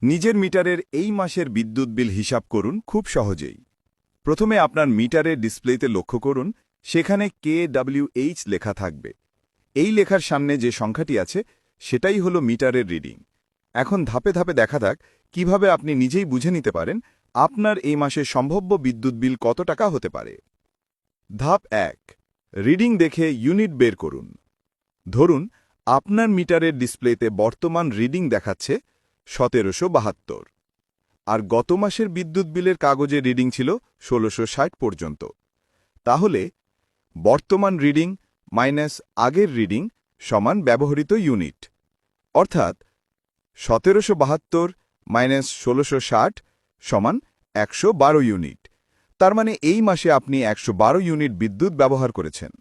নিজের মিটারের এই মাসের বিদ্যুৎ বিল হিসাব করুন খুব সহজেই। প্রথমে আপনার মিটারের ডিসপ্লেতে লক্ষ্য করুন, সেখানে KWH লেখা থাকবে। এই লেখার সামনে যে সংখ্যাটি আছে সেটাই হলো মিটারের রিডিং। এখন ধাপে ধাপে দেখা যাক কিভাবে আপনি নিজেই বুঝে নিতে পারেন আপনার এই মাসে সম্ভাব্য বিদ্যুৎ বিল কত টাকা হতে পারে। ধাপ 1, রিডিং দেখে ইউনিট বের করুন। ধরুন আপনার মিটারের ডিসপ্লেতে বর্তমান রিডিং দেখাচ্ছে 1772, আর গত মাসের বিদ্যুৎ বিলের কাগজে রিডিং ছিল 1660 পর্যন্ত। তাহলে বর্তমান রিডিং মাইনাস আগের রিডিং সমান ব্যবহৃত ইউনিট, অর্থাৎ 1772 মাইনাস 1660 সমান 112 ইউনিট। তার মানে এই মাসে আপনি 112 ইউনিট বিদ্যুৎ ব্যবহার করেছেন।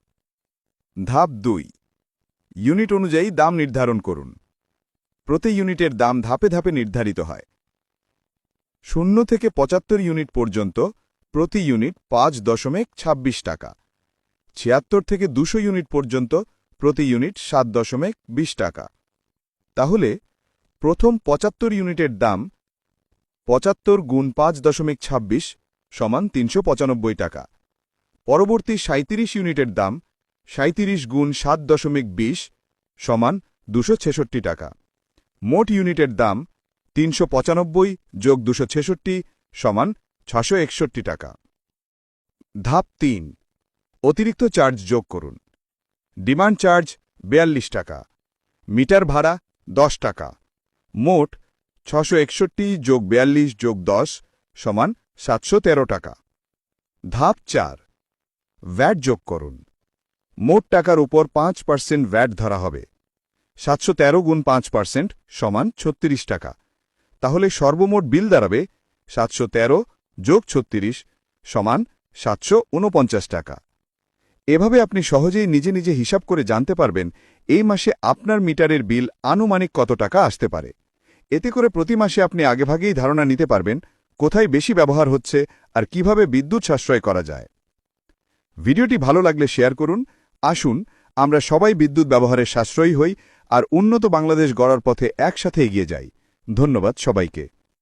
ধাপ 2, ইউনিট অনুযায়ী দাম নির্ধারণ করুন। প্রতি ইউনিটের দাম ধাপে ধাপে নির্ধারিত হয়। 0 থেকে 75 ইউনিট পর্যন্ত প্রতি ইউনিট 5.26 টাকা, 76 থেকে 200 ইউনিট পর্যন্ত প্রতি ইউনিট 7.20 টাকা। তাহলে প্রথম 75 ইউনিটের দাম 75 গুণ 5.26 সমান 395 টাকা। পরবর্তী 37 ইউনিটের দাম 37 গুণ 7.20 সমান 266 টাকা। মোট ইউনিটের দাম 395 যোগ 266 সমান 661 টাকা। ধাপ 3, অতিরিক্ত চার্জ যোগ করুন। ডিমান্ড চার্জ 42 টাকা, মিটার ভাড়া 10 টাকা, মোট 661 যোগ 42 যোগ 10 সমান 713 টাকা। ধাপ 4, ভ্যাট যোগ করুন। মোট টাকার উপর 5% ভ্যাট ধরা হবে। 713 গুণ 5% সমান 36 টাকা। তাহলে সর্বমোট বিল দাঁড়াবে 713 যোগ 36 সমান 749 টাকা। এভাবে আপনি সহজেই নিজে নিজে হিসাব করে জানতে পারবেন এই মাসে আপনার মিটারের বিল আনুমানিক কত টাকা আসতে পারে। এতে করে প্রতি মাসে আপনি আগেভাগেই ধারণা নিতে পারবেন কোথায় বেশি ব্যবহার হচ্ছে আর কিভাবে বিদ্যুৎ সাশ্রয় করা যায়। ভিডিওটি ভালো লাগলে শেয়ার করুন। আসুন আমরা সবাই বিদ্যুৎ ব্যবহারের সাশ্রয়ী হই আর উন্নত বাংলাদেশ গড়ার পথে একসাথে এগিয়ে যাই। ধন্যবাদ সবাইকে।